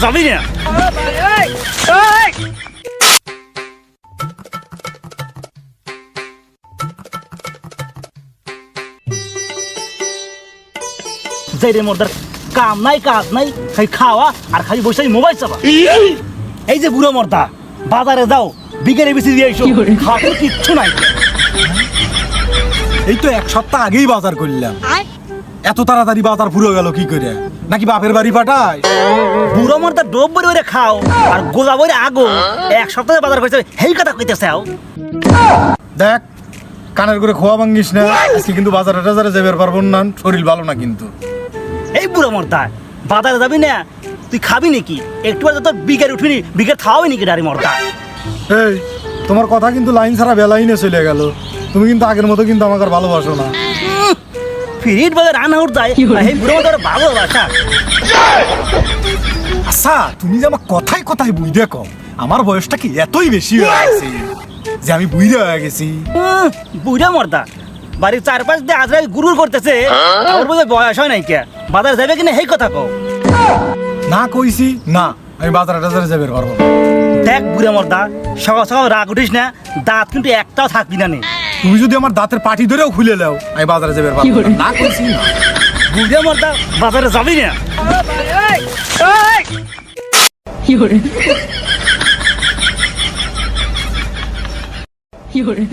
যাবি না যাই রে মোরদার কাম নাই কাজ নাই খাই খাওয়া আর খালি বসে মোবাইল চাপা এই যে বুড়ো মর্দা বাজারে যাও বিকেলে বেশি দিয়ে এসো খাওয়ার কিচ্ছু নাই এই তো এক সপ্তাহ আগেই বাজার করলাম এত তাড়াতাড়ি বাজার পুরো গেল কি করে নাকি বাপের বাড়ি পাঠায় বুড়ো মর্দা ডোব বরে বরে খাও আর গোলা বরে আগো এক সপ্তাহে বাজার করছে হেই কথা কইতেছাও দেখ কানের করে খোয়া ভাঙ্গিস না আজকে কিন্তু বাজারে টাজারে যাবে পারবো না শরীর ভালো না কিন্তু এই বুড়ো মর্দা বাজারে যাবি না তুই খাবি নাকি একটু আগে তোর বিকের উঠিনি বিকের খাওয়াবি নাকি ডারি মর্দা এই তোমার কথা কিন্তু লাইন ছাড়া বেলাইনে চলে গেল তুমি কিন্তু আগের মতো কিন্তু আমাকে আর ভালোবাসো না ফিরিট বাজার রান্না উঠ যায় এই বুড়ো মর্দার ভালোবাসা আচ্ছা তুমি যে আমার কথায় কথায় বুঝতে কম আমার বয়সটা কি এতই বেশি হয়ে গেছে যে আমি বুঝতে হয়ে গেছি বুড়া মর্দা বাড়ির চারপাশ দিয়ে আজরাই গুরুর করতেছে ওর বোধ বয়স হয় নাই কে বাজার যাবে কিনা এই কথা কও না কইছি না আমি বাজারে টাজারে যাবে পারবো না দেখ বুড়া মর্দা সকাল সকাল রাগ উঠিস না দাঁত কিন্তু একটাও থাকবি না নে তুমি যদি আমার দাঁতের পাটি ধরেও খুলে নাও আমি বাজারে যাবে পারবো না না কইছি না বুড়া মর্দা বাজারে যাবি না কি করে